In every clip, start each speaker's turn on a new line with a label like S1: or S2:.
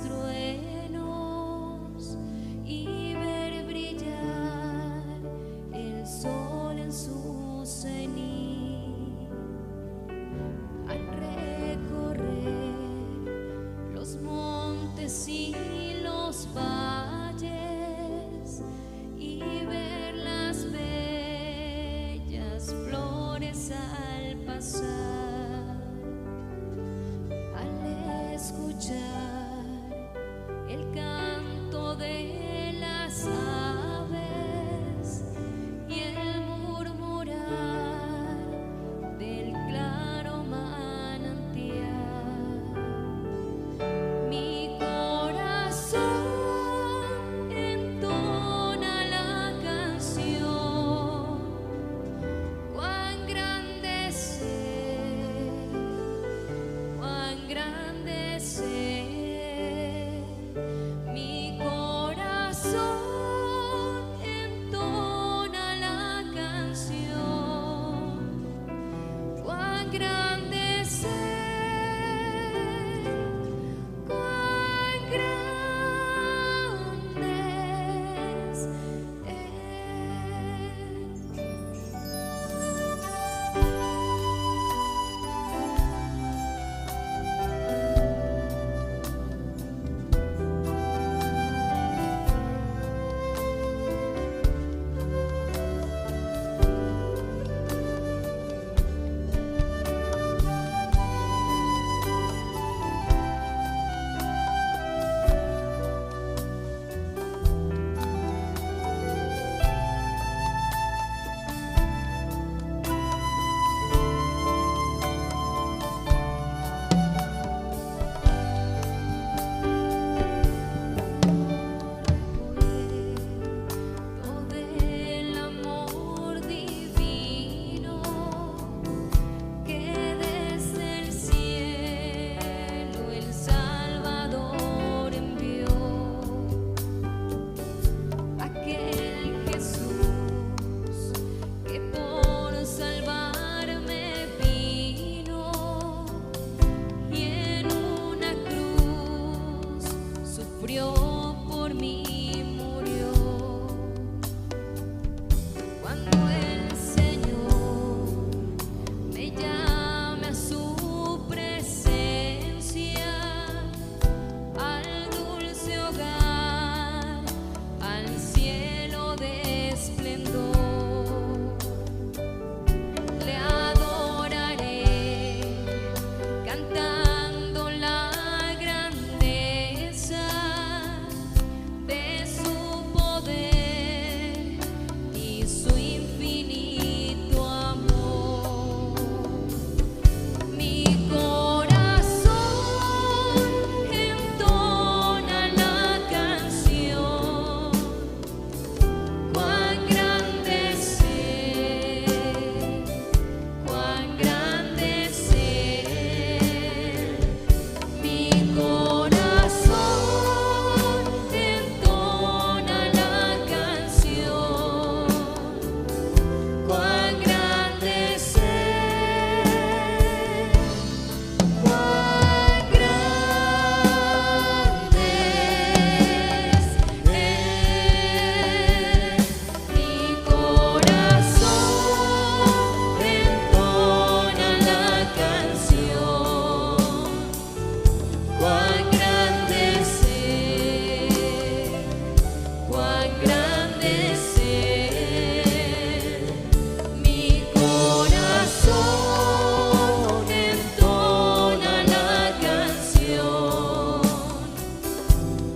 S1: truenos y ver brillar el sol en su cenit, al recorrer los montes y los valles y ver las bellas flores al pasar, al escuchar el canto de las aves y el murmurar del claro manantial. Mi corazón entona la canción, cuán grande es Él, cuán grande es Él. Mi corazón entona la canción, cuán grande es Él, cuán grande es Él. Todo el amor divino que desde el cielo el Salvador envió, aquel Jesús que por salvarme vino y en una cruz sufrió por mí, murió. Cuando el Señor me llame a su presencia, al dulce hogar, al cielo de esplendor, le adoraré cantando la grandeza de su poder y su infinito amor. Mi corazón entona la canción, cuán grande es Él, cuán grande es Él. Mi corazón entona la canción, cuán grande es Él, cuán grande es Él. Mi corazón entona la canción, cuán grande es Él, cuán grande es Él. Mi corazón entona la canción,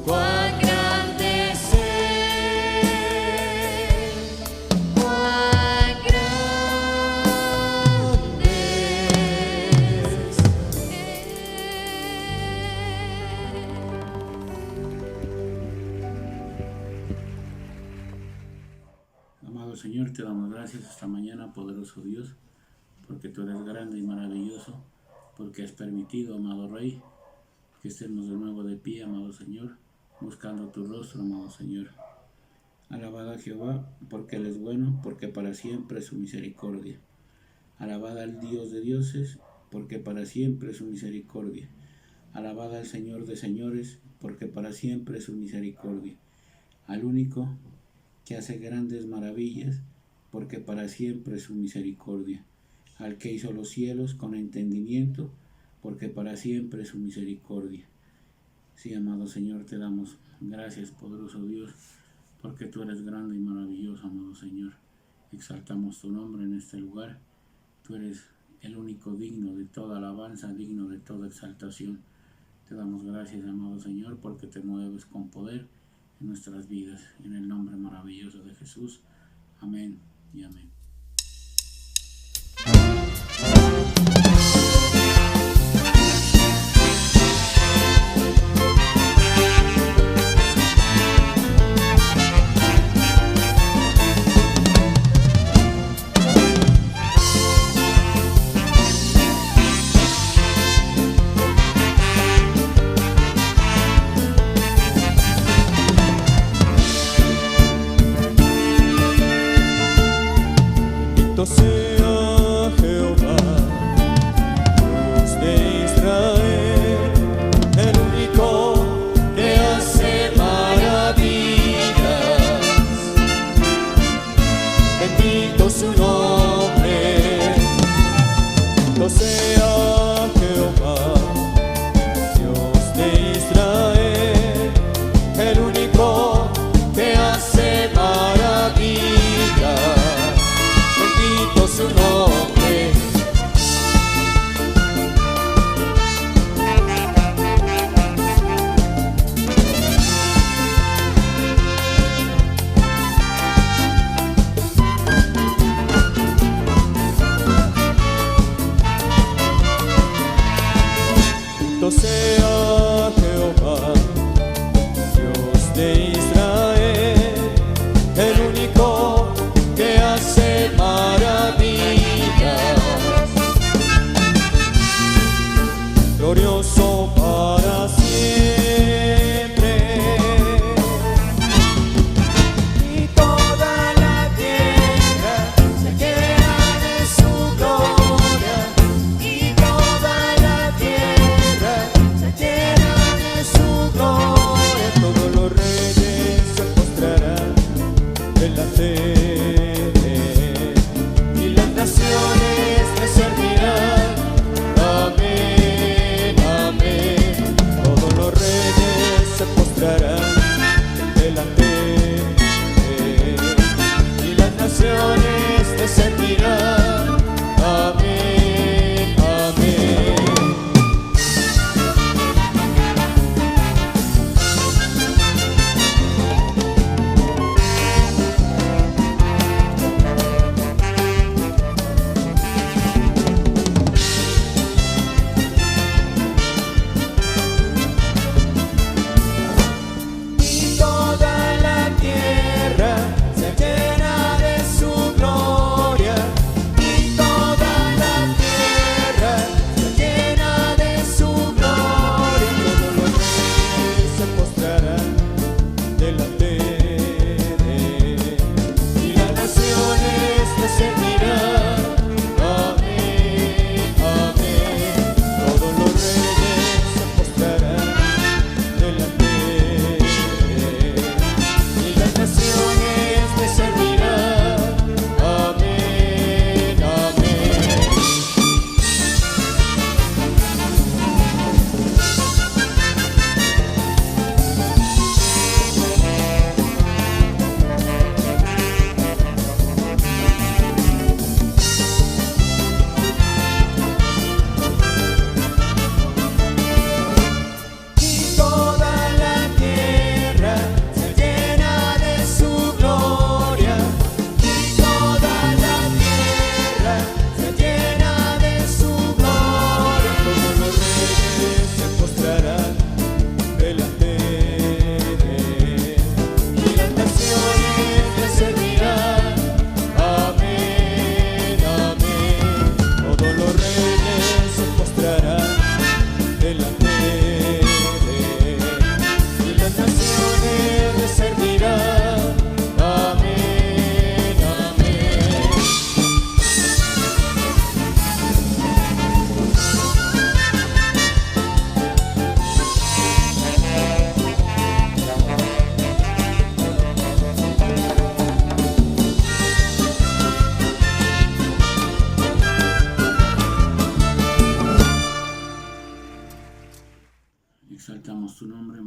S1: cuán grande es Él, cuán grande es
S2: Amado Señor, te damos gracias esta mañana, poderoso Dios, porque tú eres grande y maravilloso, porque has permitido, amado Rey, que estemos de nuevo de pie, amado Señor, buscando tu rostro, amado Señor. Alabada a Jehová, porque Él es bueno, porque para siempre es su misericordia. Alabada al Dios de dioses, porque para siempre es su misericordia. Alabad al Señor de señores, porque para siempre es su misericordia. Al único que hace grandes maravillas, porque para siempre es su misericordia. Al que hizo los cielos con entendimiento, porque para siempre es su misericordia. Sí, amado Señor, te damos gracias, poderoso Dios, porque tú eres grande y maravilloso, amado Señor. Exaltamos tu nombre en este lugar. Tú eres el único digno de toda alabanza, digno de toda exaltación. Te damos gracias, amado Señor, porque te mueves con poder en nuestras vidas. En el nombre maravilloso de Jesús. Amén y amén.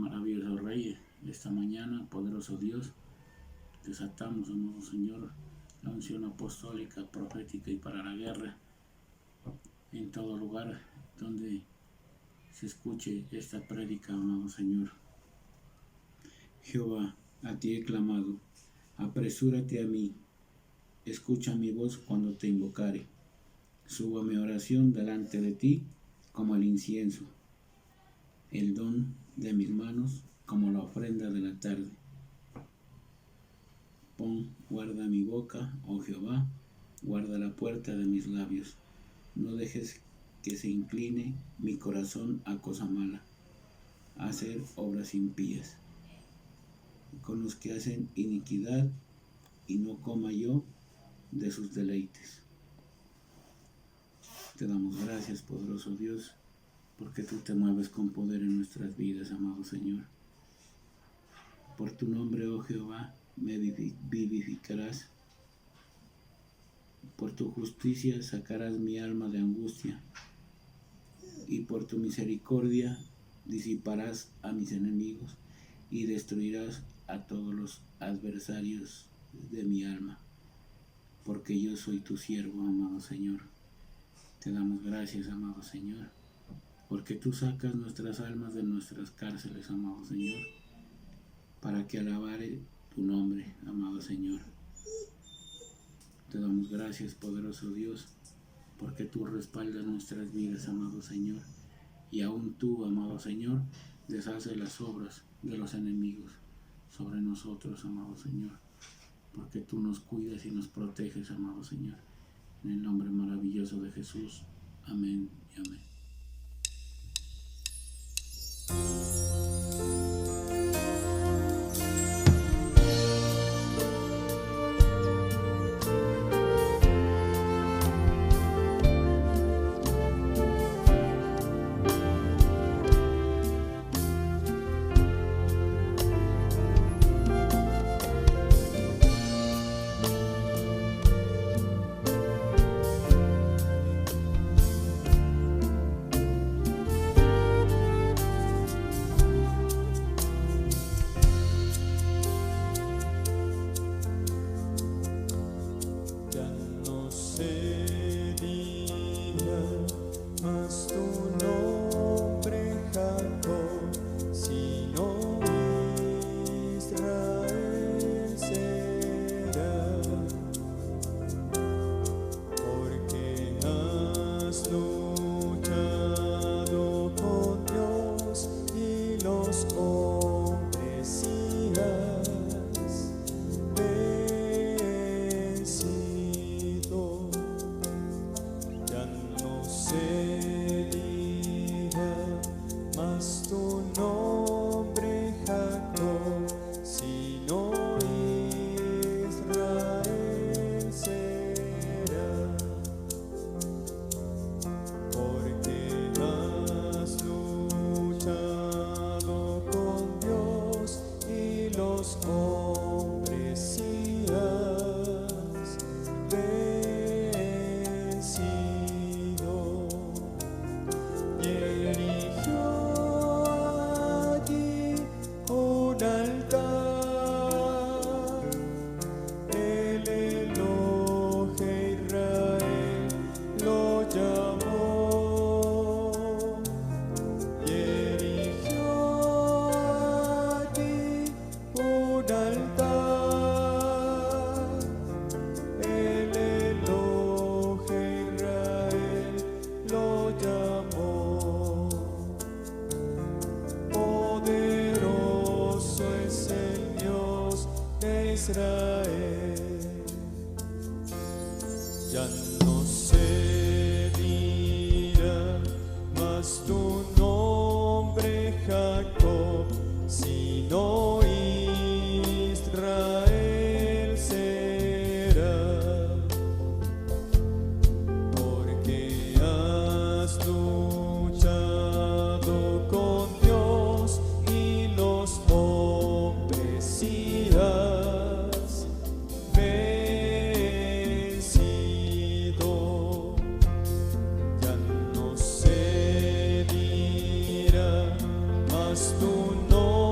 S2: Maravilloso Rey, esta mañana, poderoso Dios, desatamos, amado Señor, la unción apostólica, profética y para la guerra, en todo lugar donde se escuche esta prédica, amado Señor. Jehová, a ti he clamado, apresúrate a mí, escucha mi voz cuando te invocare. Suba mi oración delante de ti como el incienso, el don de mis manos como la ofrenda de la tarde. Guarda mi boca, oh Jehová, guarda la puerta de mis labios. No dejes que se incline mi corazón a cosa mala, a hacer obras impías, con los que hacen iniquidad, y no coma yo de sus deleites. Te damos gracias, poderoso Dios, porque tú te mueves con poder en nuestras vidas, amado Señor. Por tu nombre, oh Jehová, me vivificarás. Por tu justicia sacarás mi alma de angustia, y por tu misericordia disiparás a mis enemigos y destruirás a todos los adversarios de mi alma, porque yo soy tu siervo, amado Señor. Te damos gracias, amado Señor, porque tú sacas nuestras almas de nuestras cárceles, amado Señor, para que alabare tu nombre, amado Señor. Te damos gracias, poderoso Dios, porque tú respaldas nuestras vidas, amado Señor, y aún tú, amado Señor, deshaces las obras de los enemigos sobre nosotros, amado Señor, porque tú nos cuidas y nos proteges, amado Señor. En el nombre maravilloso de Jesús. Amén y amén.
S1: Israel, ya no se dirá más tu nombre Jacob, sino Israel será, porque has luchado con Dios y los hombres y has vencido. Ya no se dirá más tu nombre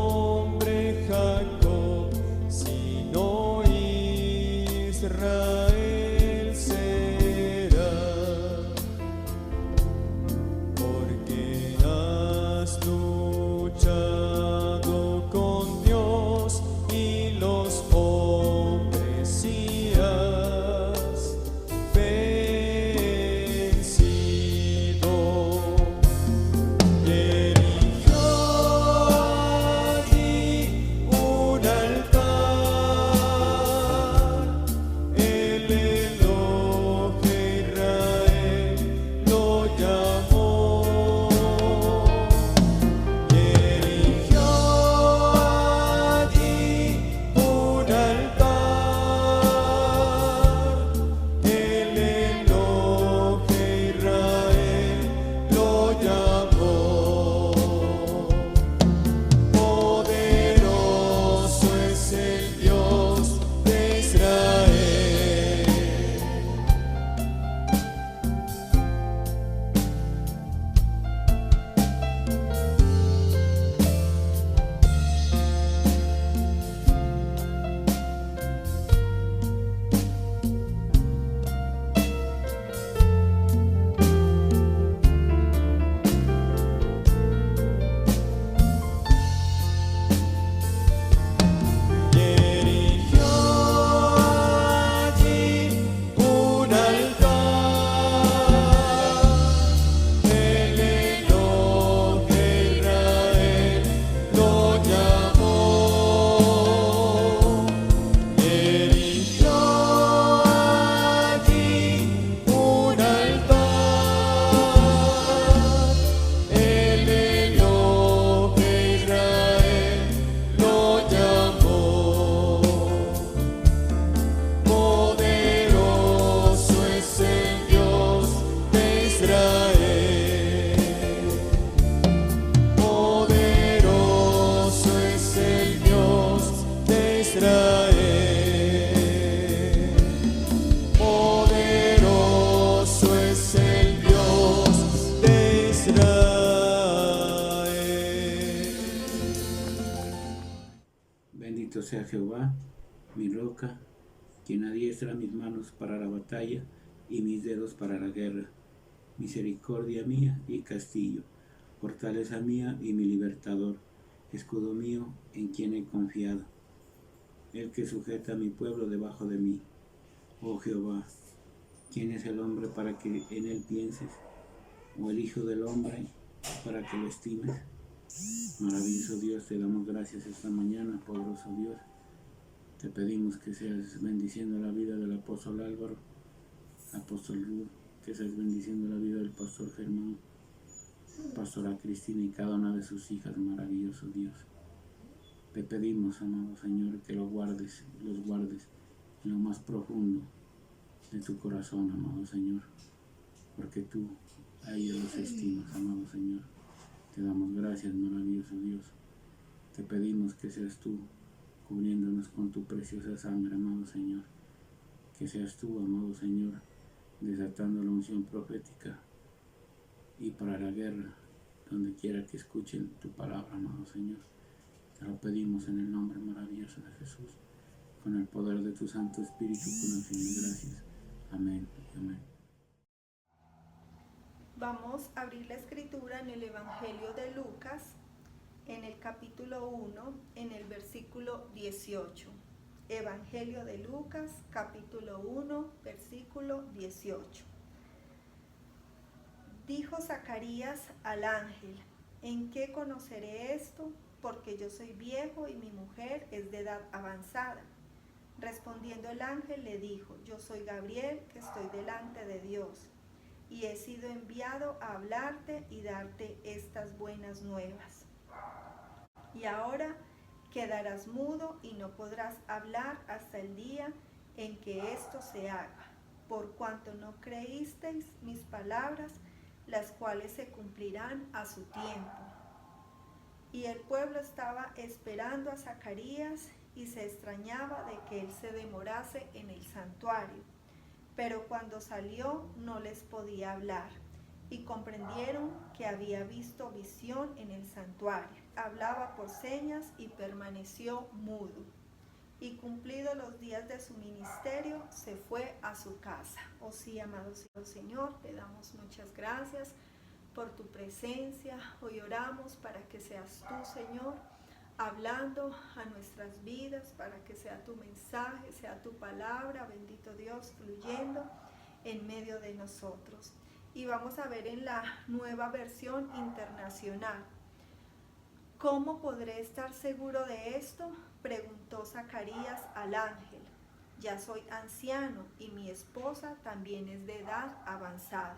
S2: Bendito sea Jehová, mi roca, quien adiestra mis manos para la batalla y mis dedos para la guerra. Misericordia mía y castillo, fortaleza mía y mi libertador, escudo mío en quien he confiado, el que sujeta a mi pueblo debajo de mí. Oh Jehová, ¿quién es el hombre para que en él pienses? ¿O el hijo del hombre para que lo estimes? Maravilloso Dios, te damos gracias esta mañana, poderoso Dios. Te pedimos que seas bendiciendo la vida del apóstol Álvaro, apóstol Ruth, que seas bendiciendo la vida del pastor Germán, pastora Cristina y cada una de sus hijas, maravilloso Dios. Te pedimos, amado Señor, que los guardes en lo más profundo de tu corazón, amado Señor, porque tú a ellos los estimas, amado Señor. Te damos gracias, maravilloso Dios. Te pedimos que seas tú cubriéndonos con tu preciosa sangre, amado Señor. Que seas tú, amado Señor, desatando la unción profética y para la guerra, donde quiera que escuchen tu palabra, amado Señor. Te lo pedimos en el nombre maravilloso de Jesús, con el poder de tu Santo Espíritu, con acción de gracias. Amén y amén.
S3: Vamos a abrir la escritura en el Evangelio de Lucas, en el capítulo 1, en el versículo 18. Evangelio de Lucas, capítulo 1, versículo 18. Dijo Zacarías al ángel: ¿En qué conoceré esto? Porque yo soy viejo y mi mujer es de edad avanzada. Respondiendo el ángel le dijo: Yo soy Gabriel, que estoy delante de Dios, y he sido enviado a hablarte y darte estas buenas nuevas. Y ahora quedarás mudo y no podrás hablar hasta el día en que esto se haga, por cuanto no creísteis mis palabras, las cuales se cumplirán a su tiempo. Y el pueblo estaba esperando a Zacarías y se extrañaba de que él se demorase en el santuario. Pero cuando salió no les podía hablar, y comprendieron que había visto visión en el santuario. Hablaba por señas y permaneció mudo. Y cumplidos los días de su ministerio, se fue a su casa. Oh sí, amado Señor, te damos muchas gracias por tu presencia. Hoy oramos para que seas tú, Señor, hablando a nuestras vidas, para que sea tu mensaje, sea tu palabra, bendito Dios, fluyendo en medio de nosotros. Y vamos a ver en la Nueva Versión Internacional. ¿Cómo podré estar seguro de esto?, preguntó Zacarías al ángel. Ya soy anciano y mi esposa también es de edad avanzada.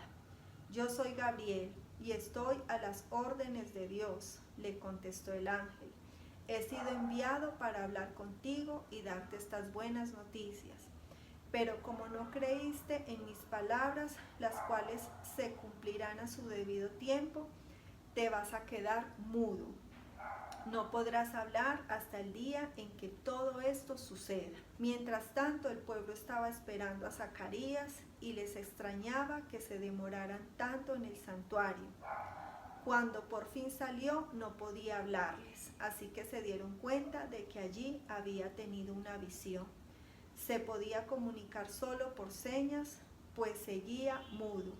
S3: Yo soy Gabriel y estoy a las órdenes de Dios, le contestó el ángel. He sido enviado para hablar contigo y darte estas buenas noticias. Pero como no creíste en mis palabras, las cuales se cumplirán a su debido tiempo, te vas a quedar mudo. No podrás hablar hasta el día en que todo esto suceda. Mientras tanto, el pueblo estaba esperando a Zacarías y les extrañaba que se demoraran tanto en el santuario. Cuando por fin salió, no podía hablarles, así que se dieron cuenta de que allí había tenido una visión. Se podía comunicar solo por señas, pues seguía mudo.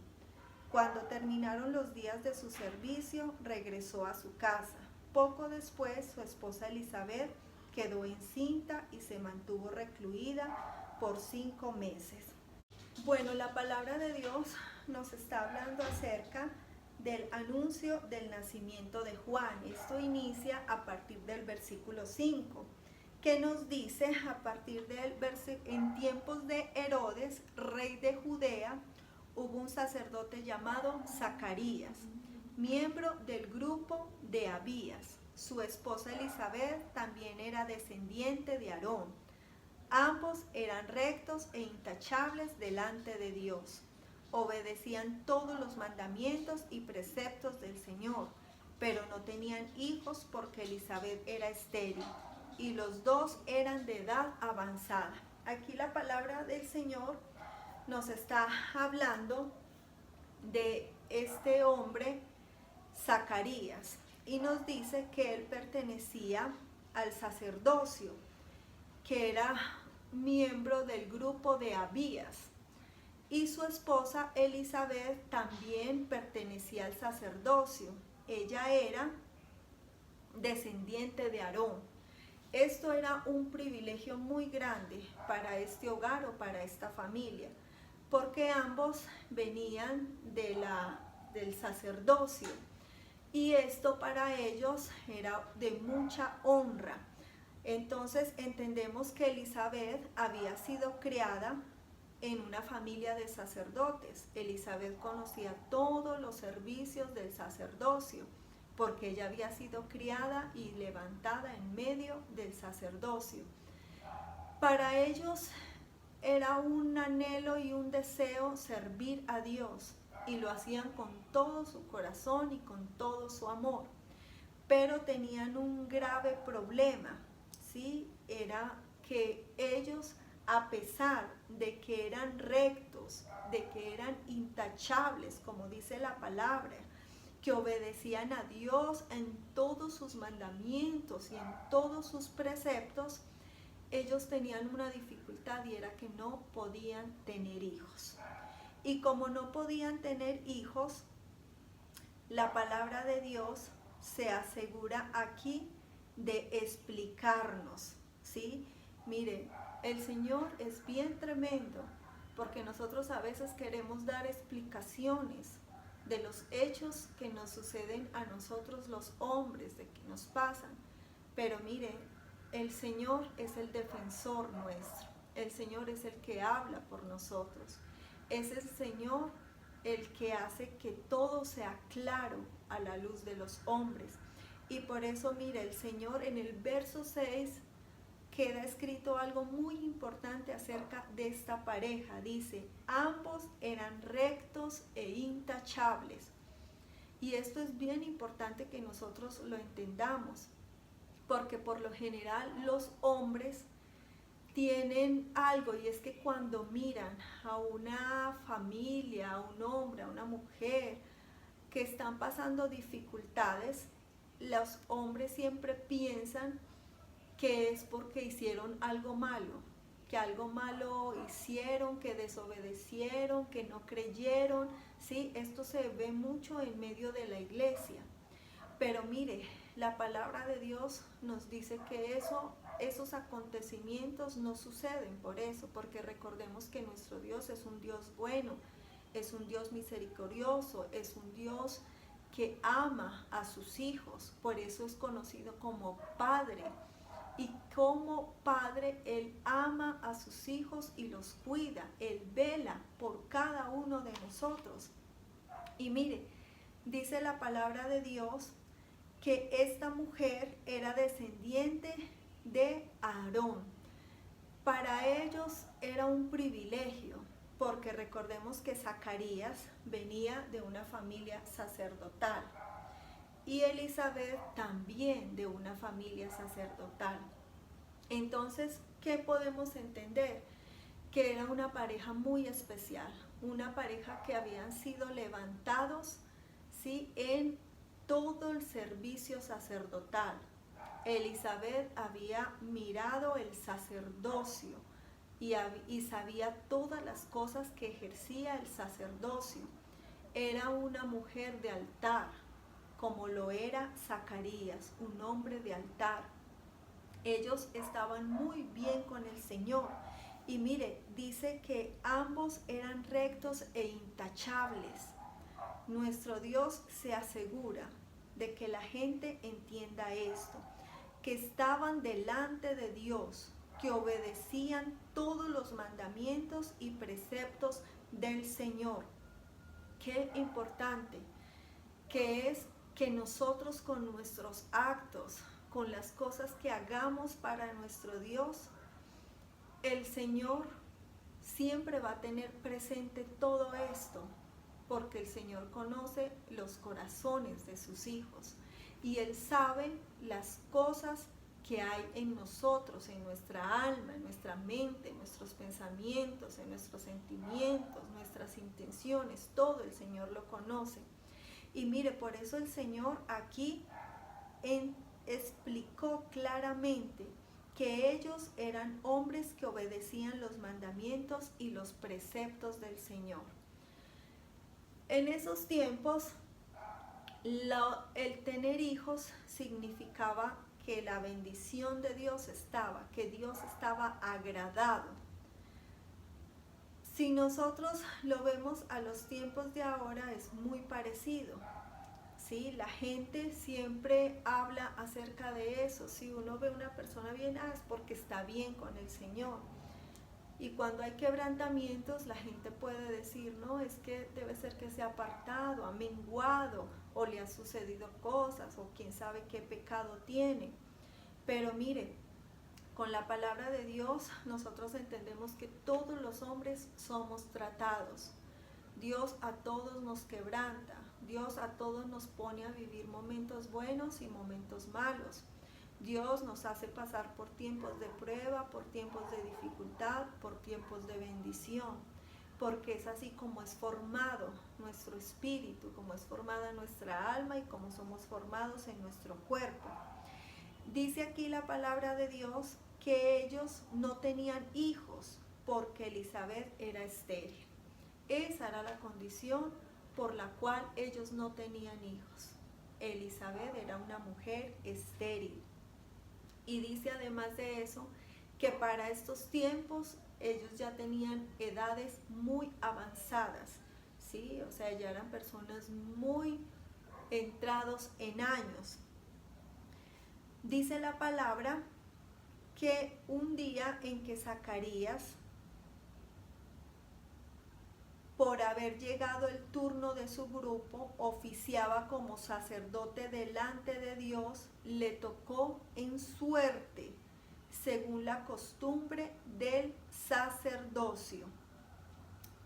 S3: Cuando terminaron los días de su servicio, regresó a su casa. Poco después, su esposa Elizabeth quedó encinta y se mantuvo recluida por 5 meses. Bueno, la palabra de Dios nos está hablando acerca del anuncio del nacimiento de Juan. Esto inicia a partir del versículo 5, que nos dice a partir del en tiempos de Herodes, rey de Judea, hubo un sacerdote llamado Zacarías, miembro del grupo de Abías. Su esposa Elizabeth también era descendiente de Aarón. Ambos eran rectos e intachables delante de Dios. Obedecían todos los mandamientos y preceptos del Señor, pero no tenían hijos porque Elizabeth era estéril y los dos eran de edad avanzada. Aquí la palabra del Señor nos está hablando de este hombre, Zacarías, y nos dice que él pertenecía al sacerdocio. que era miembro del grupo de Abías, y su esposa Elizabeth también pertenecía al sacerdocio. Ella era descendiente de Aarón. Esto era un privilegio muy grande para este hogar o para esta familia, porque ambos venían del sacerdocio, y esto para ellos era de mucha honra. Entonces entendemos que Elizabeth había sido criada en una familia de sacerdotes. Elizabeth conocía todos los servicios del sacerdocio, porque ella había sido criada y levantada en medio del sacerdocio. Para ellos era un anhelo y un deseo servir a Dios, y lo hacían con todo su corazón y con todo su amor. Pero tenían un grave problema, ¿sí? Era que ellos, a pesar de que eran rectos, de que eran intachables, como dice la palabra, que obedecían a Dios en todos sus mandamientos y en todos sus preceptos, ellos tenían una dificultad, y era que no podían tener hijos. Y como no podían tener hijos, la palabra de Dios se asegura aquí de explicarnos, ¿sí? Miren, el Señor es bien tremendo, porque nosotros a veces queremos dar explicaciones de los hechos que nos suceden a nosotros los hombres, de que nos pasan. Pero miren, el Señor es el defensor nuestro. El Señor es el que habla por nosotros. Es el Señor el que hace que todo sea claro a la luz de los hombres. Y por eso, mire, el Señor en el verso 6 queda escrito algo muy importante acerca de esta pareja. Dice, ambos eran rectos e intachables. Y esto es bien importante que nosotros lo entendamos, porque por lo general los hombres tienen algo, y es que cuando miran a una familia, a un hombre, a una mujer que están pasando dificultades, los hombres siempre piensan que es porque hicieron algo malo, que algo malo hicieron, que desobedecieron, que no creyeron, ¿sí? Esto se ve mucho en medio de la iglesia. Pero mire, la palabra de Dios nos dice que esos acontecimientos no suceden por eso, porque recordemos que nuestro Dios es un Dios bueno, es un Dios misericordioso, es un Dios que ama a sus hijos, por eso es conocido como Padre. Y como Padre, Él ama a sus hijos y los cuida, Él vela por cada uno de nosotros. Y mire, dice la palabra de Dios que esta mujer era descendiente de Aarón. Para ellos era un privilegio, porque recordemos que Zacarías venía de una familia sacerdotal y Elizabeth también de una familia sacerdotal. Entonces, ¿qué podemos entender? Que era una pareja muy especial, una pareja que habían sido levantados, ¿sí?, en todo el servicio sacerdotal. Elizabeth había mirado el sacerdocio y sabía todas las cosas que ejercía el sacerdocio. Era una mujer de altar, como lo era Zacarías, un hombre de altar. Ellos estaban muy bien con el Señor. Y mire, dice que ambos eran rectos e intachables. Nuestro Dios se asegura de que la gente entienda esto, que estaban delante de Dios, que obedecían todos los mandamientos y preceptos del Señor. Qué importante que es que nosotros con nuestros actos, con las cosas que hagamos para nuestro Dios, el Señor siempre va a tener presente todo esto, porque el Señor conoce los corazones de sus hijos y Él sabe las cosas que hay en nosotros, en nuestra alma, en nuestra mente, en nuestros pensamientos, en nuestros sentimientos, nuestras intenciones. Todo el Señor lo conoce. Y mire, por eso el Señor aquí explicó claramente que ellos eran hombres que obedecían los mandamientos y los preceptos del Señor. En esos tiempos, el tener hijos significaba que la bendición de Dios estaba, que Dios estaba agradado. Si nosotros lo vemos a los tiempos de ahora, es muy parecido. ¿Sí? La gente siempre habla acerca de eso. Si uno ve a una persona bien, es porque está bien con el Señor. Y cuando hay quebrantamientos, la gente puede decir, no, es que debe ser que se ha apartado, ha menguado, o le ha sucedido cosas, o quién sabe qué pecado tiene. Pero mire, con la palabra de Dios nosotros entendemos que todos los hombres somos tratados. Dios a todos nos quebranta, Dios a todos nos pone a vivir momentos buenos y momentos malos. Dios nos hace pasar por tiempos de prueba, por tiempos de dificultad, por tiempos de bendición, porque es así como es formado nuestro espíritu, como es formada nuestra alma y como somos formados en nuestro cuerpo. Dice aquí la palabra de Dios que ellos no tenían hijos porque Elizabeth era estéril. Esa era la condición por la cual ellos no tenían hijos. Elizabeth era una mujer estéril. Y dice además de eso que para estos tiempos ellos ya tenían edades muy avanzadas, ¿sí? O sea, ya eran personas muy entrados en años. Dice la palabra que un día en que Zacarías, por haber llegado el turno de su grupo, oficiaba como sacerdote delante de Dios, le tocó en suerte, según la costumbre del sacerdocio.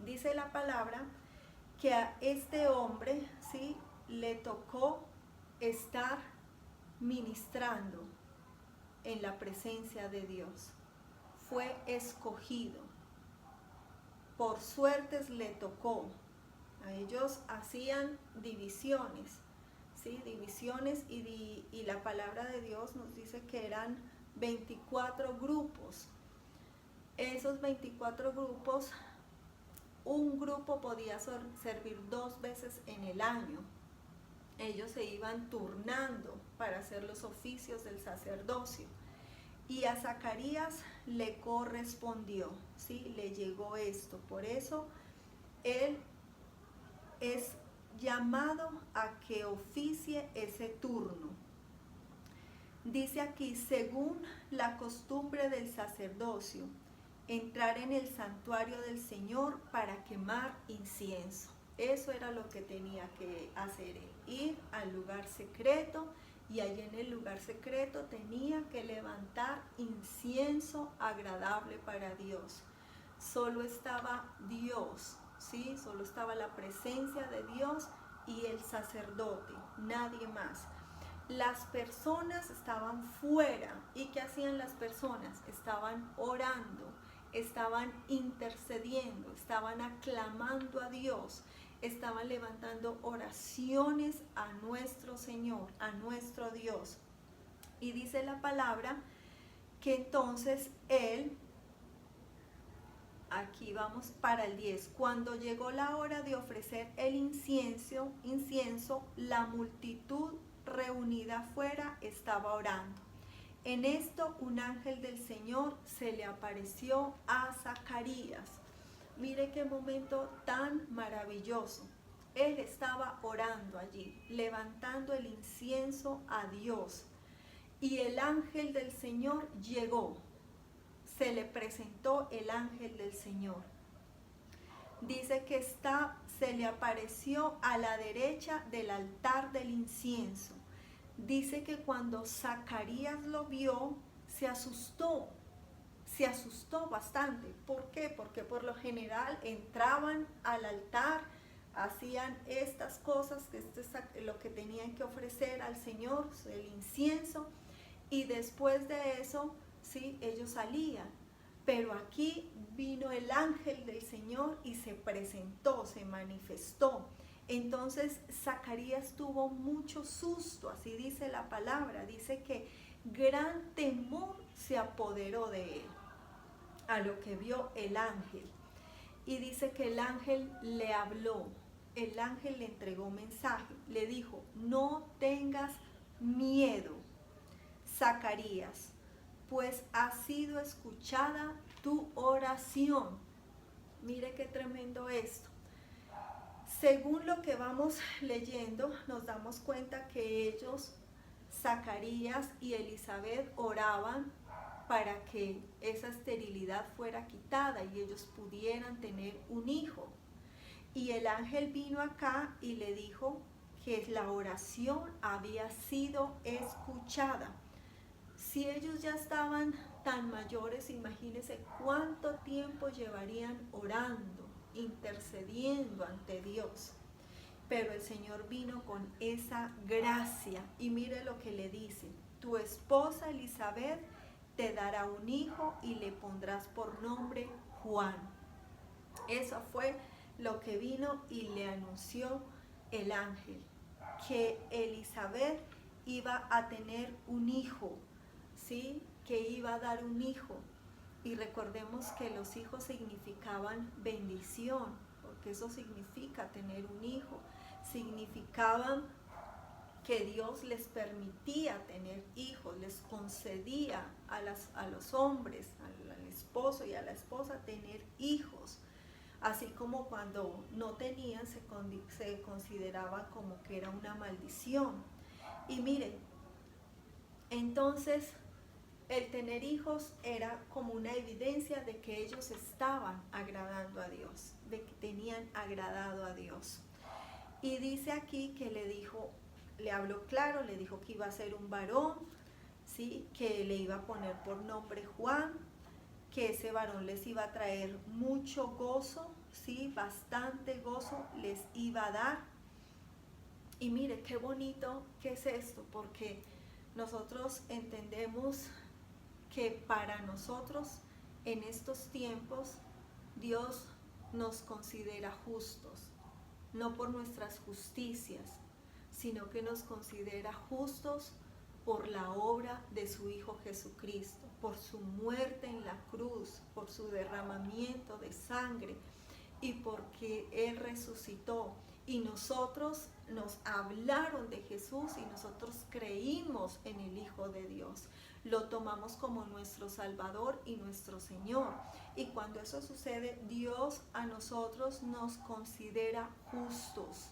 S3: Dice la palabra que a este hombre, ¿sí?, le tocó estar ministrando en la presencia de Dios. Fue escogido. Por suertes le tocó. A ellos hacían divisiones, ¿sí? Divisiones y la palabra de Dios nos dice que eran 24 grupos. Esos 24 grupos, un grupo podía servir 2 veces en el año. Ellos se iban turnando para hacer los oficios del sacerdocio. Y a Zacarías le correspondió, ¿sí? Le llegó esto. Por eso él es llamado a que oficie ese turno. Dice aquí, según la costumbre del sacerdocio, entrar en el santuario del Señor para quemar incienso. Eso era lo que tenía que hacer él, ir al lugar secreto. Y allí en el lugar secreto tenía que levantar incienso agradable para Dios. Solo estaba Dios, ¿sí? Solo estaba la presencia de Dios y el sacerdote, nadie más. Las personas estaban fuera. ¿Y qué hacían las personas? Estaban orando, estaban intercediendo, estaban aclamando a Dios. Estaban levantando oraciones a nuestro Señor, a nuestro Dios. Y dice la palabra que entonces él, aquí vamos para el 10, cuando llegó la hora de ofrecer el incienso, la multitud reunida afuera estaba orando. En esto un ángel del Señor se le apareció a Zacarías. Mire qué momento tan maravilloso. Él estaba orando allí, levantando el incienso a Dios. Y el ángel del Señor llegó. Se le presentó el ángel del Señor. Dice que se le apareció a la derecha del altar del incienso. Dice que cuando Zacarías lo vio, se asustó bastante. ¿Por qué? Porque por lo general entraban al altar, hacían estas cosas, que esto es lo que tenían que ofrecer al Señor, el incienso, y después de eso, sí, ellos salían. Pero aquí vino el ángel del Señor y se presentó, se manifestó. Entonces Zacarías tuvo mucho susto, así dice la palabra, dice que gran temor se apoderó de él, a lo que vio el ángel. Y dice que el ángel le habló, el ángel le entregó mensaje, le dijo: no tengas miedo, Zacarías, pues ha sido escuchada tu oración. Mire qué tremendo esto. Según lo que vamos leyendo, nos damos cuenta que ellos, Zacarías y Elizabeth, oraban para que esa esterilidad fuera quitada y ellos pudieran tener un hijo. Y el ángel vino acá y le dijo que la oración había sido escuchada. Si ellos ya estaban tan mayores, imagínense cuánto tiempo llevarían orando, intercediendo ante Dios. Pero el Señor vino con esa gracia y mire lo que le dice: tu esposa Elizabeth te dará un hijo y le pondrás por nombre Juan. Eso fue lo que vino y le anunció el ángel, que Elizabeth iba a tener un hijo, ¿sí? Que iba a dar un hijo. Y recordemos que los hijos significaban bendición, porque eso significa tener un hijo. Significaban que Dios les permitía tener hijos, les concedía a los hombres, al esposo y a la esposa, tener hijos. Así como cuando no tenían, se consideraba como que era una maldición. Y miren, entonces el tener hijos era como una evidencia de que ellos estaban agradando a Dios, de que tenían agradado a Dios. Y dice aquí que le dijo, le habló claro, le dijo que iba a ser un varón, ¿sí? Que le iba a poner por nombre Juan, que ese varón les iba a traer mucho gozo, ¿sí? Bastante gozo les iba a dar. Y mire qué bonito que es esto, porque nosotros entendemos que para nosotros en estos tiempos Dios nos considera justos, no por nuestras justicias, sino que nos considera justos por la obra de su Hijo Jesucristo, por su muerte en la cruz, por su derramamiento de sangre y porque Él resucitó. Y nosotros nos hablaron de Jesús y nosotros creímos en el Hijo de Dios. Lo tomamos como nuestro Salvador y nuestro Señor. Y cuando eso sucede, Dios a nosotros nos considera justos,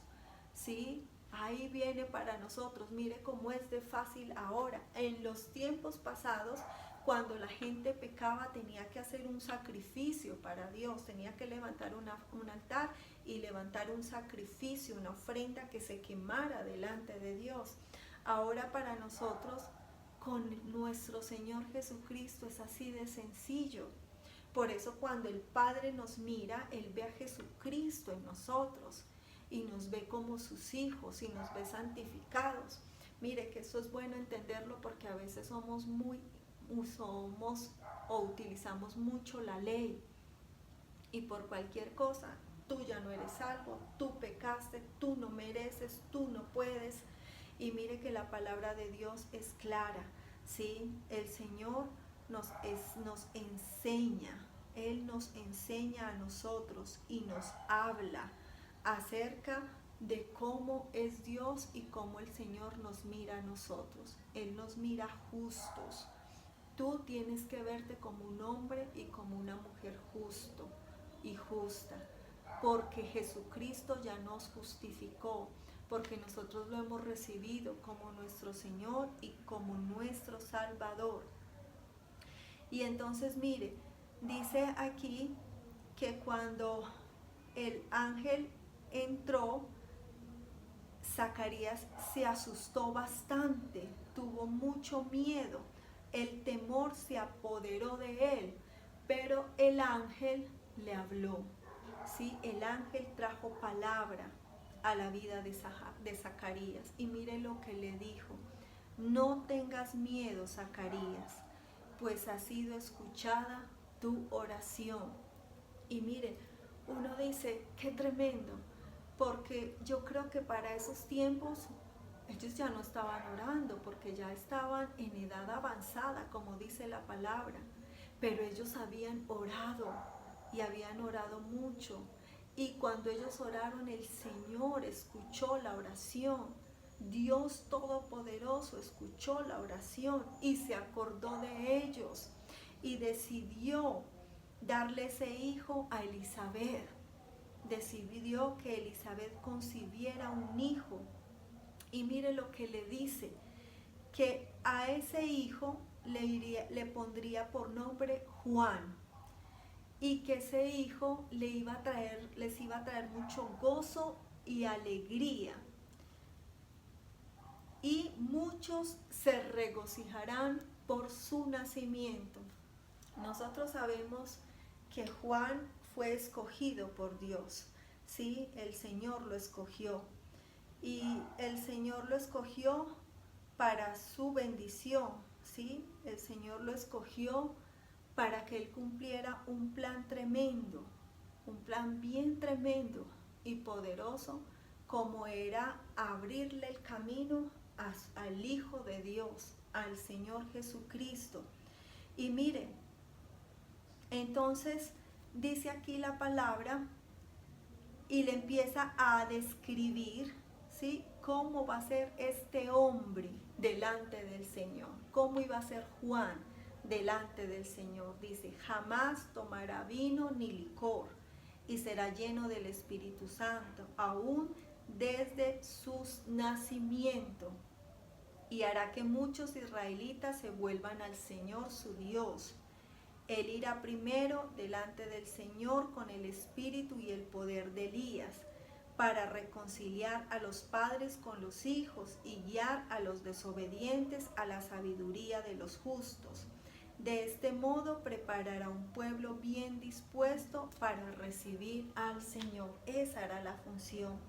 S3: ¿sí? Ahí viene para nosotros. Mire cómo es de fácil ahora. En los tiempos pasados, cuando la gente pecaba, tenía que hacer un sacrificio para Dios, tenía que levantar un altar y levantar un sacrificio, una ofrenda que se quemara delante de Dios. Ahora para nosotros, con nuestro Señor Jesucristo, es así de sencillo. Por eso cuando el Padre nos mira, Él ve a Jesucristo en nosotros y nos ve como sus hijos y nos ve santificados. Mire que eso es bueno entenderlo, porque a veces somos o utilizamos mucho la ley, y por cualquier cosa, tú ya no eres salvo, tú pecaste, tú no mereces, tú no puedes. Y mire que la palabra de Dios es clara, ¿sí? El Señor nos enseña, Él nos enseña a nosotros y nos habla acerca de cómo es Dios y cómo el Señor nos mira a nosotros. Él nos mira justos. Tú tienes que verte como un hombre y como una mujer justo y justa, porque Jesucristo ya nos justificó, porque nosotros lo hemos recibido como nuestro Señor y como nuestro Salvador. Y entonces mire, dice aquí que cuando el ángel entró, Zacarías se asustó bastante, tuvo mucho miedo, el temor se apoderó de él, pero el ángel le habló, ¿sí? El ángel trajo palabra a la vida de Zacarías, y mire lo que le dijo: no tengas miedo, Zacarías, pues ha sido escuchada tu oración. Y mire, uno dice, qué tremendo, porque yo creo que para esos tiempos Ellos ya no estaban orando porque ya estaban en edad avanzada, como dice la palabra. Pero ellos habían orado y habían orado mucho. Y cuando ellos oraron, el Señor escuchó la oración. Dios Todopoderoso escuchó la oración y se acordó de ellos y decidió darle ese hijo a Elizabeth. Decidió que Elizabeth concibiera un hijo. Y mire lo que le dice, que a ese hijo le pondría por nombre Juan, y que ese hijo les iba a traer mucho gozo y alegría, y muchos se regocijarán por su nacimiento. Nosotros sabemos que Juan fue escogido por Dios, ¿sí? El Señor lo escogió, y el Señor lo escogió para su bendición, ¿sí? El Señor lo escogió para que Él cumpliera un plan tremendo, un plan bien tremendo y poderoso, como era abrirle el camino al Hijo de Dios, al Señor Jesucristo. Y mire, entonces dice aquí la palabra y le empieza a describir, ¿sí?, cómo va a ser este hombre delante del Señor, cómo iba a ser Juan delante del Señor. Dice, jamás tomará vino ni licor y será lleno del Espíritu Santo, aún desde su nacimiento, y hará que muchos israelitas se vuelvan al Señor su Dios. Él irá primero delante del Señor con el espíritu y el poder de Elías, para reconciliar a los padres con los hijos y guiar a los desobedientes a la sabiduría de los justos. De este modo preparará un pueblo bien dispuesto para recibir al Señor. Esa era la función.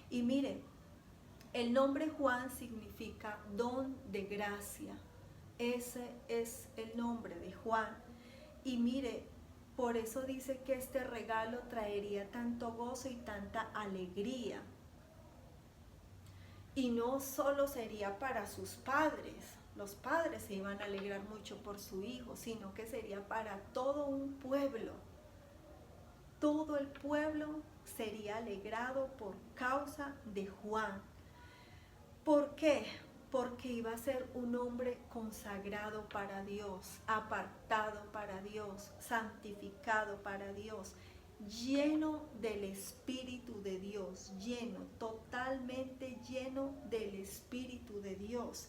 S3: Y miren, el nombre Juan significa don de gracia. Ese es el nombre de Juan. Y mire, por eso dice que este regalo traería tanto gozo y tanta alegría. Y no solo sería para sus padres, los padres se iban a alegrar mucho por su hijo, sino que sería para todo un pueblo. Todo el pueblo sería alegrado por causa de Juan. ¿Por qué? Porque iba a ser un hombre consagrado para Dios, apartado para Dios, santificado para Dios, lleno del Espíritu de Dios, totalmente lleno del Espíritu de Dios,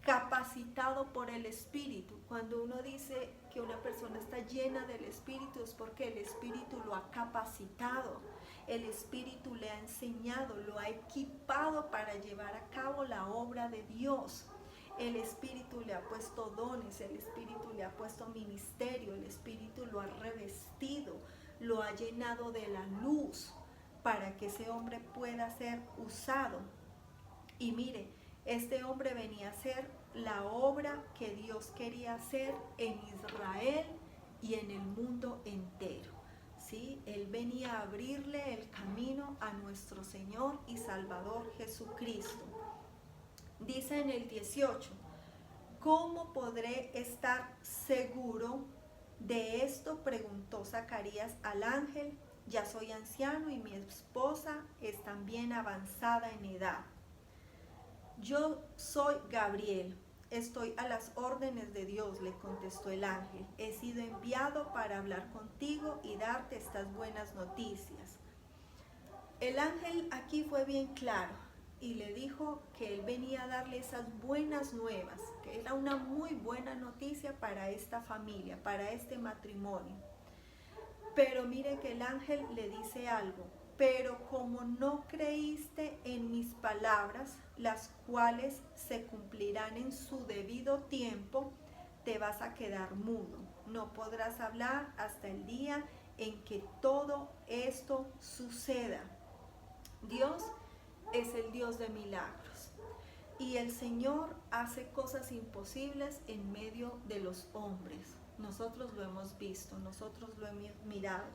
S3: capacitado por el Espíritu. Cuando uno dice que una persona está llena del Espíritu, es porque el Espíritu lo ha capacitado. El Espíritu le ha enseñado, lo ha equipado para llevar a cabo la obra de Dios. El Espíritu le ha puesto dones, el Espíritu le ha puesto ministerio, el Espíritu lo ha revestido, lo ha llenado de la luz para que ese hombre pueda ser usado. Y mire, este hombre venía a hacer la obra que Dios quería hacer en Israel y en el mundo entero. ¿Sí? Él venía a abrirle el camino a nuestro Señor y Salvador Jesucristo. Dice en el 18, ¿cómo podré estar seguro de esto?, preguntó Zacarías al ángel. Ya soy anciano y mi esposa es también avanzada en edad. Yo soy Gabriel. Estoy a las órdenes de Dios, le contestó el ángel. He sido enviado para hablar contigo y darte estas buenas noticias. El ángel aquí fue bien claro y le dijo que él venía a darle esas buenas nuevas, que era una muy buena noticia para esta familia, para este matrimonio. Pero mire que el ángel le dice algo. Pero como no creíste en mis palabras, las cuales se cumplirán en su debido tiempo, te vas a quedar mudo. No podrás hablar hasta el día en que todo esto suceda. Dios es el Dios de milagros. Y el Señor hace cosas imposibles en medio de los hombres. Nosotros lo hemos visto, nosotros lo hemos mirado.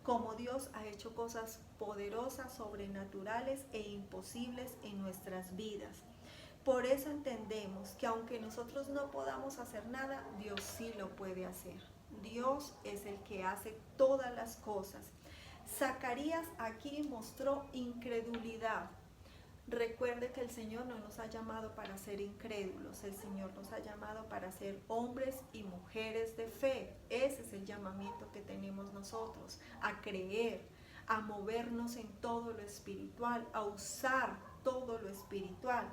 S3: como Dios ha hecho cosas poderosas, sobrenaturales e imposibles en nuestras vidas. Por eso entendemos que aunque nosotros no podamos hacer nada, Dios sí lo puede hacer. Dios es el que hace todas las cosas. Zacarías aquí mostró incredulidad. Recuerde que el Señor no nos ha llamado para ser incrédulos, el Señor nos ha llamado para ser hombres y mujeres de fe. Ese es el llamamiento que tenemos nosotros, a creer, a movernos en todo lo espiritual, a usar todo lo espiritual.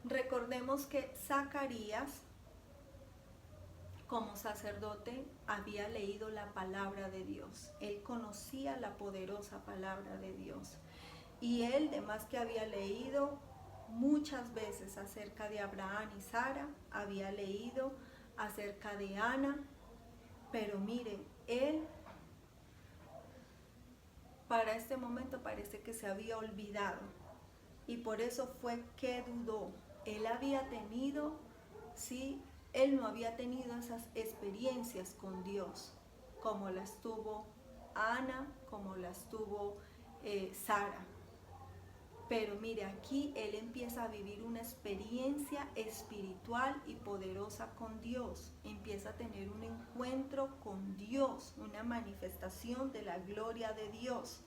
S3: Recordemos que Zacarías, como sacerdote, había leído la palabra de Dios. Él conocía la poderosa palabra de Dios. Y él, además que había leído muchas veces acerca de Abraham y Sara, había leído acerca de Ana, pero mire, él para este momento parece que se había olvidado. Y por eso fue que dudó. Él había tenido, sí, él no había tenido esas experiencias con Dios, como las tuvo Ana, como las tuvo Sara. Pero mire, aquí él empieza a vivir una experiencia espiritual y poderosa con Dios. Empieza a tener un encuentro con Dios, una manifestación de la gloria de Dios.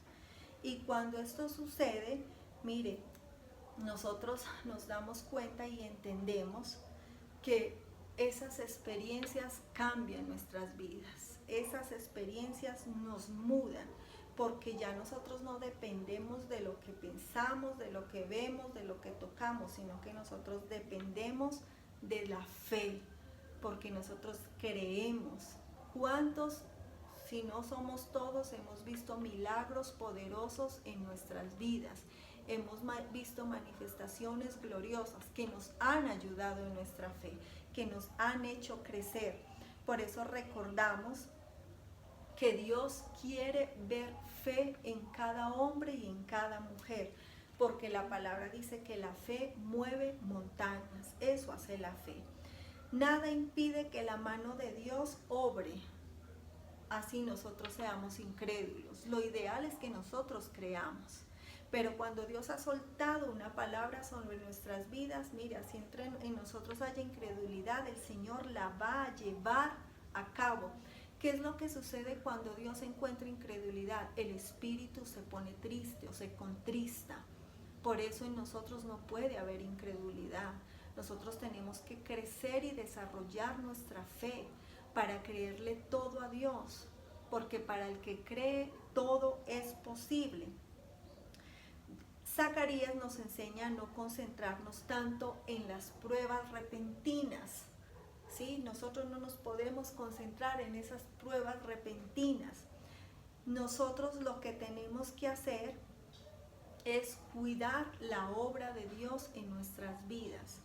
S3: Y cuando esto sucede, mire, nosotros nos damos cuenta y entendemos que esas experiencias cambian nuestras vidas. Esas experiencias nos mudan, porque ya nosotros no dependemos de lo que pensamos, de lo que vemos, de lo que tocamos, sino que nosotros dependemos de la fe, porque nosotros creemos. ¿Cuántos, si no somos todos, hemos visto milagros poderosos en nuestras vidas? Hemos visto manifestaciones gloriosas que nos han ayudado en nuestra fe, que nos han hecho crecer. Por eso recordamos que Dios quiere ver fe en cada hombre y en cada mujer, porque la palabra dice que la fe mueve montañas. Eso hace la fe. Nada impide que la mano de Dios obre, así nosotros seamos incrédulos. Lo ideal es que nosotros creamos. Pero cuando Dios ha soltado una palabra sobre nuestras vidas, mira, si en nosotros haya incredulidad, el Señor la va a llevar a cabo. ¿Qué es lo que sucede cuando Dios encuentra incredulidad? El espíritu se pone triste o se contrista. Por eso en nosotros no puede haber incredulidad. Nosotros tenemos que crecer y desarrollar nuestra fe para creerle todo a Dios, porque para el que cree todo es posible. Zacarías nos enseña a no concentrarnos tanto en las pruebas repentinas. ¿Sí? Nosotros no nos podemos concentrar en esas pruebas repentinas. Nosotros lo que tenemos que hacer es cuidar la obra de Dios en nuestras vidas.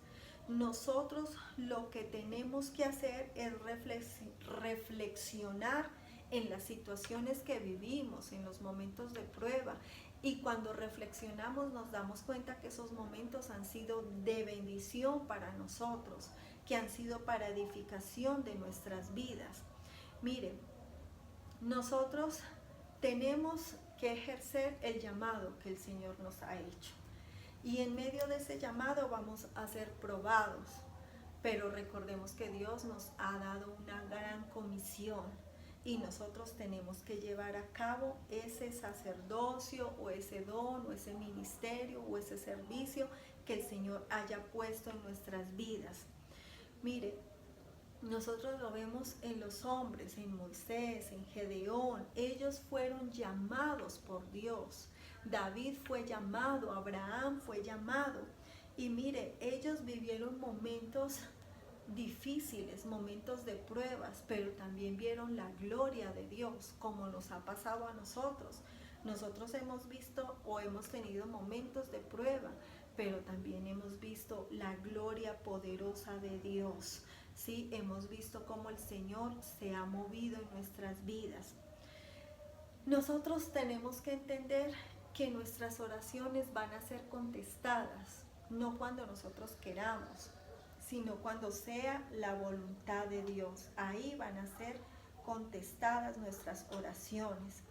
S3: Nosotros lo que tenemos que hacer es reflexionar en las situaciones que vivimos, en los momentos de prueba. Y cuando reflexionamos nos damos cuenta que esos momentos han sido de bendición para nosotros, que han sido para edificación de nuestras vidas. Miren, nosotros tenemos que ejercer el llamado que el Señor nos ha hecho. Y en medio de ese llamado vamos a ser probados. Pero recordemos que Dios nos ha dado una gran comisión. Y nosotros tenemos que llevar a cabo ese sacerdocio o ese don o ese ministerio o ese servicio que el Señor haya puesto en nuestras vidas. Mire, nosotros lo vemos en los hombres, en Moisés, en Gedeón. Ellos fueron llamados por Dios. David fue llamado, Abraham fue llamado. Y mire, ellos vivieron momentos difíciles, momentos de pruebas, pero también vieron la gloria de Dios, como nos ha pasado a nosotros. Nosotros hemos visto o hemos tenido momentos de prueba, pero también hemos visto la gloria poderosa de Dios. Sí, hemos visto cómo el Señor se ha movido en nuestras vidas. Nosotros tenemos que entender que nuestras oraciones van a ser contestadas, no cuando nosotros queramos, sino cuando sea la voluntad de Dios. Ahí van a ser contestadas nuestras oraciones.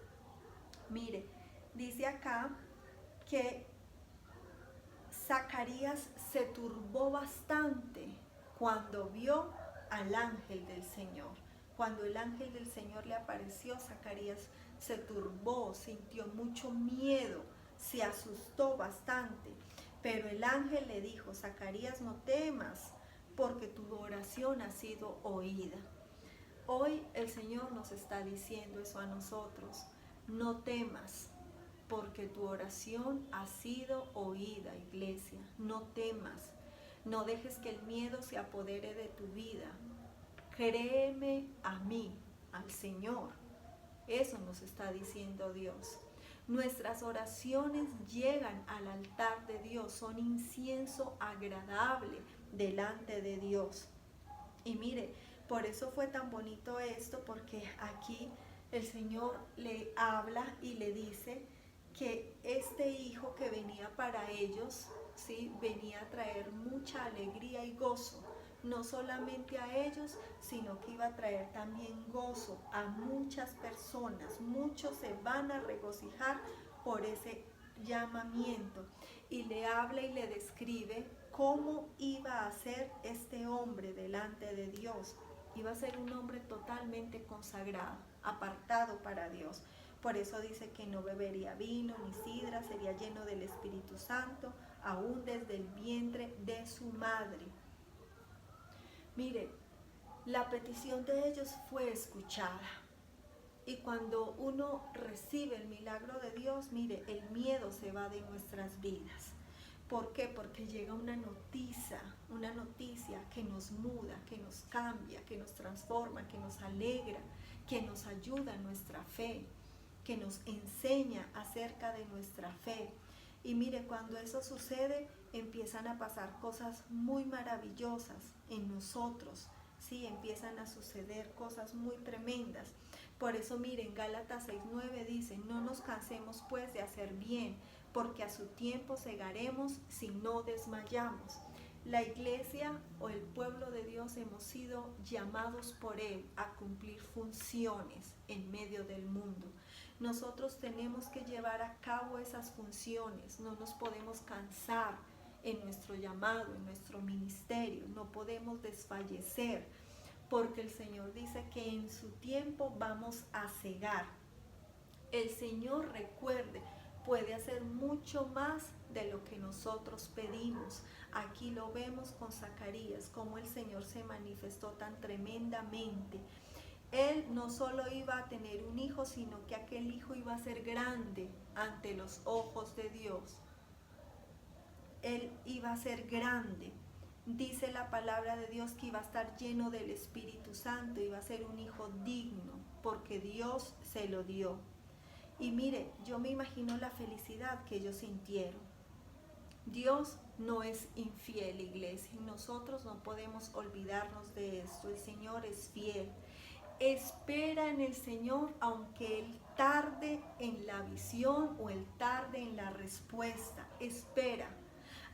S3: Mire, dice acá que Zacarías se turbó bastante cuando vio al ángel del Señor. Cuando el ángel del Señor le apareció, Zacarías se turbó, sintió mucho miedo, se asustó bastante. Pero el ángel le dijo: Zacarías, no temas, porque tu oración ha sido oída. Hoy el Señor nos está diciendo eso a nosotros: no temas, porque tu oración ha sido oída, iglesia. No temas, no dejes que el miedo se apodere de tu vida. Créeme a mí, al Señor. Eso nos está diciendo Dios. Nuestras oraciones llegan al altar de Dios, son incienso agradable delante de Dios. Y mire, por eso fue tan bonito esto, porque aquí el Señor le habla y le dice que este hijo que venía para ellos, ¿sí?, venía a traer mucha alegría y gozo, no solamente a ellos, sino que iba a traer también gozo a muchas personas. Muchos se van a regocijar por ese llamamiento. Y le habla y le describe cómo iba a ser este hombre delante de Dios. Iba a ser un hombre totalmente consagrado, apartado para Dios. Por eso dice que no bebería vino ni sidra, sería lleno del Espíritu Santo, aún desde el vientre de su madre. Mire, la petición de ellos fue escuchada. Y cuando uno recibe el milagro de Dios, mire, el miedo se va de nuestras vidas. ¿Por qué? Porque llega una noticia que nos muda, que nos cambia, que nos transforma, que nos alegra, que nos ayuda en nuestra fe, que nos enseña acerca de nuestra fe. Y mire, cuando eso sucede, empiezan a pasar cosas muy maravillosas en nosotros, ¿sí? Empiezan a suceder cosas muy tremendas. Por eso miren, Gálatas 6:9 dice: no nos cansemos pues de hacer bien, porque a su tiempo segaremos si no desmayamos. La iglesia o el pueblo de Dios hemos sido llamados por Él a cumplir funciones en medio del mundo. Nosotros tenemos que llevar a cabo esas funciones, no nos podemos cansar en nuestro llamado, en nuestro ministerio, no podemos desfallecer, porque el Señor dice que en su tiempo vamos a cegar. El Señor, recuerde, puede hacer mucho más de lo que nosotros pedimos. Aquí lo vemos con Zacarías, cómo el Señor se manifestó tan tremendamente. Él no solo iba a tener un hijo, sino que aquel hijo iba a ser grande ante los ojos de Dios. Él iba a ser grande. Dice la palabra de Dios que iba a estar lleno del Espíritu Santo, iba a ser un hijo digno, porque Dios se lo dio. Y mire, yo me imagino la felicidad que ellos sintieron. Dios no es infiel, iglesia, y nosotros no podemos olvidarnos de esto. El Señor es fiel. Espera en el Señor, aunque Él tarde en la visión o Él tarde en la respuesta. Espera.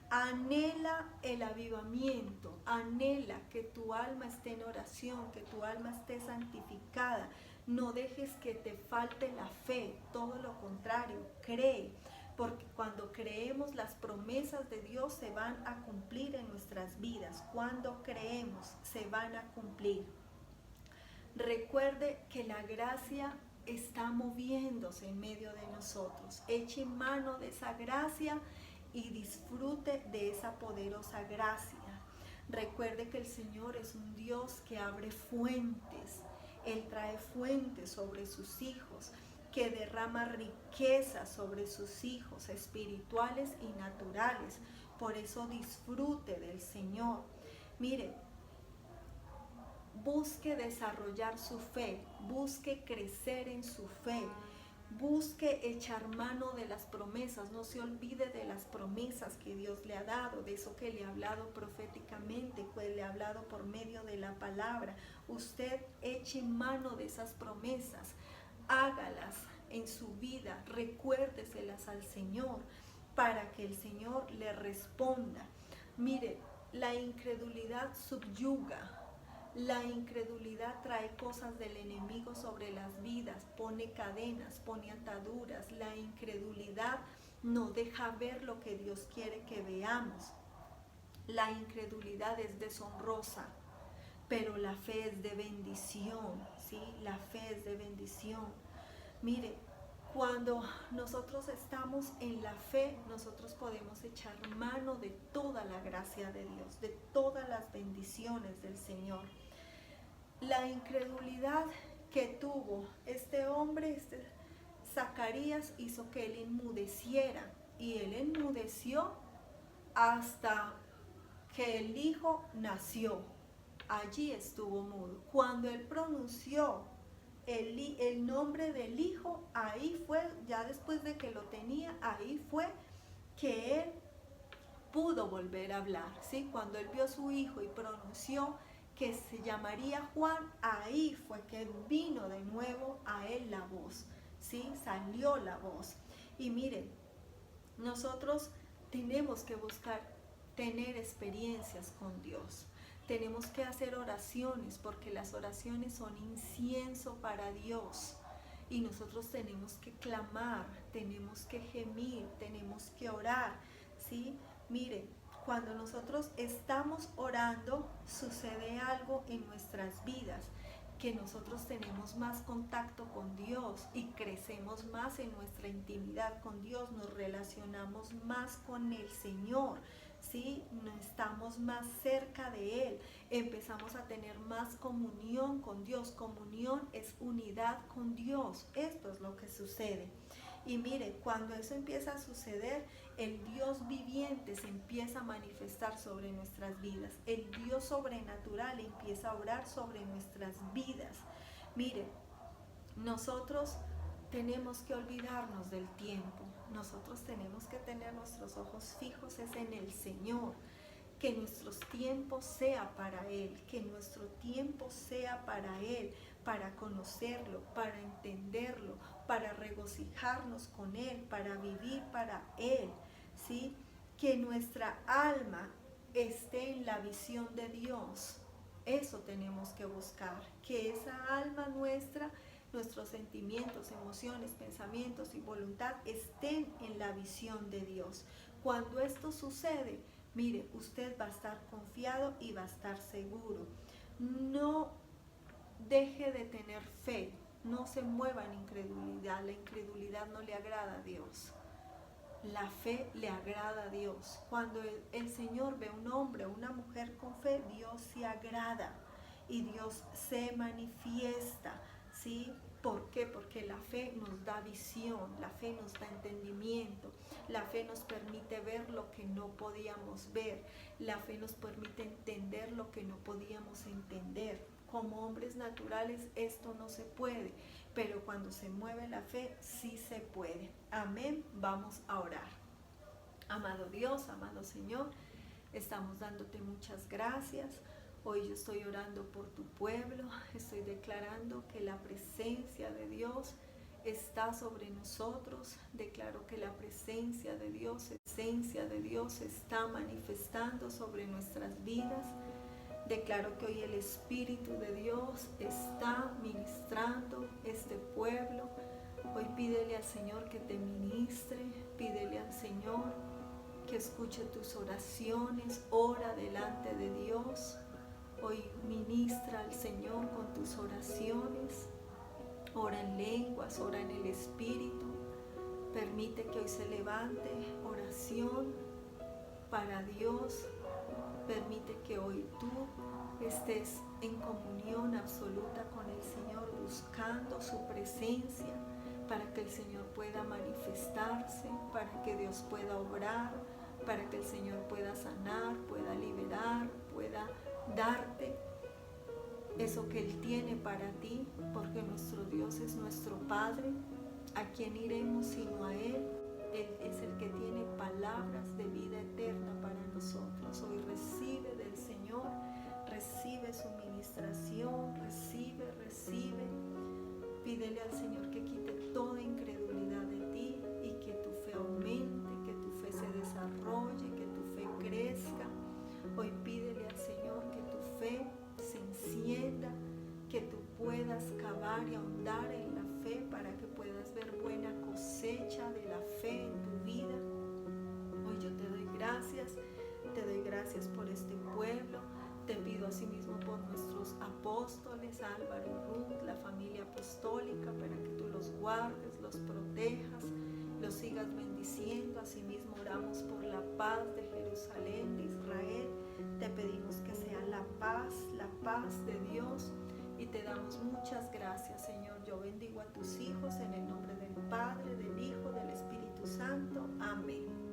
S3: Anhela el avivamiento, anhela que tu alma esté en oración, que tu alma esté santificada. No dejes que te falte la fe, todo lo contrario, cree, porque cuando creemos las promesas de Dios se van a cumplir en nuestras vidas. Cuando creemos se van a cumplir. Recuerde que la gracia está moviéndose en medio de nosotros. Eche mano de esa gracia y disfrute de esa poderosa gracia. Recuerde que el Señor es un Dios que abre fuentes. Él trae fuentes sobre sus hijos, que derrama riqueza sobre sus hijos espirituales y naturales. Por eso disfrute del Señor. Mire, busque desarrollar su fe, busque crecer en su fe. Busque echar mano de las promesas, no se olvide de las promesas que Dios le ha dado, de eso que le ha hablado proféticamente, que le ha hablado por medio de la palabra. Usted eche mano de esas promesas, hágalas en su vida, recuérdeselas al Señor para que el Señor le responda. Mire, la incredulidad subyuga, La incredulidad trae cosas del enemigo sobre las vidas, pone cadenas, pone ataduras. La incredulidad no deja ver lo que Dios quiere que veamos. La incredulidad es deshonrosa, pero la fe es de bendición, ¿sí? La fe es de bendición. Mire, cuando nosotros estamos en la fe, nosotros podemos echar mano de toda la gracia de Dios, de todas las bendiciones del Señor. La incredulidad que tuvo este hombre, Zacarías, hizo que él enmudeciera, y él enmudeció hasta que el hijo nació. Allí estuvo mudo. Cuando él pronunció el nombre del hijo, ahí fue, ya después de que lo tenía, ahí fue que él pudo volver a hablar, ¿sí? Cuando él vio a su hijo y pronunció que se llamaría Juan, ahí fue que vino de nuevo a él la voz, ¿sí? Salió la voz. Y miren, nosotros tenemos que buscar tener experiencias con Dios. Tenemos que hacer oraciones, porque las oraciones son incienso para Dios. Y nosotros tenemos que clamar, tenemos que gemir, tenemos que orar, ¿sí? Mire, cuando nosotros estamos orando, sucede algo en nuestras vidas, que nosotros tenemos más contacto con Dios y crecemos más en nuestra intimidad con Dios, nos relacionamos más con el Señor, ¿sí? Estamos más cerca de Él, empezamos a tener más comunión con Dios. Comunión es unidad con Dios, esto es lo que sucede. Y mire, cuando eso empieza a suceder, el Dios viviente se empieza a manifestar sobre nuestras vidas. El Dios sobrenatural empieza a obrar sobre nuestras vidas. Mire, nosotros tenemos que olvidarnos del tiempo. Nosotros tenemos que tener nuestros ojos fijos en el Señor. Que nuestros tiempos sea para Él, que nuestro tiempo sea para Él, para conocerlo, para entenderlo, para regocijarnos con Él, para vivir para Él, ¿sí? Que nuestra alma esté en la visión de Dios. Eso tenemos que buscar, que esa alma nuestra, nuestros sentimientos, emociones, pensamientos y voluntad estén en la visión de Dios. Cuando esto sucede, mire, usted va a estar confiado y va a estar seguro. No deje de tener fe, no se mueva en incredulidad. La incredulidad no le agrada a Dios. La fe le agrada a Dios. Cuando el Señor ve a un hombre o una mujer con fe, Dios se agrada y Dios se manifiesta, ¿sí? ¿Por qué? Porque la fe nos da visión, la fe nos da entendimiento, la fe nos permite ver lo que no podíamos ver, la fe nos permite entender lo que no podíamos entender. Como hombres naturales esto no se puede, pero cuando se mueve la fe sí se puede. Amén. Vamos a orar. Amado Dios, amado Señor, estamos dándote muchas gracias. Hoy yo estoy orando por tu pueblo, estoy declarando que la presencia de Dios está sobre nosotros. Declaro que la presencia de Dios se está manifestando sobre nuestras vidas. Declaro que hoy el Espíritu de Dios está ministrando este pueblo. Hoy pídele al Señor que te ministre, pídele al Señor que escuche tus oraciones, ora delante de Dios. Hoy ministra al Señor con tus oraciones, ora en lenguas, ora en el Espíritu. Permite que hoy se levante oración para Dios. Permite que hoy tú estés en comunión absoluta con el Señor, buscando su presencia, para que el Señor pueda manifestarse, para que Dios pueda obrar, para que el Señor pueda sanar, pueda liberar, pueda darte eso que Él tiene para ti, porque nuestro Dios es nuestro Padre. ¿A quién iremos sino a Él? Él es el que tiene palabras de vida eterna para nosotros. Hoy recibe del Señor, recibe su ministración, recibe. Pídele al Señor que quite toda incredulidad de ti y que tu fe aumente, que tu fe se desarrolle, que tu fe crezca. Hoy pídele al Señor que tu fe se encienda puedas cavar y ahondar en la fe, para que puedas ver buena cosecha de la fe en tu vida. Hoy yo te doy gracias por este pueblo. Te pido asimismo por nuestros apóstoles, Álvaro y Ruth, la familia apostólica, para que tú los guardes, los protejas, los sigas bendiciendo. Asimismo oramos por la paz de Jerusalén, de Israel. Te pedimos que sea la paz de Dios, y te damos muchas gracias, Señor. Yo bendigo a tus hijos en el nombre del Padre, del Hijo, del Espíritu Santo. Amén.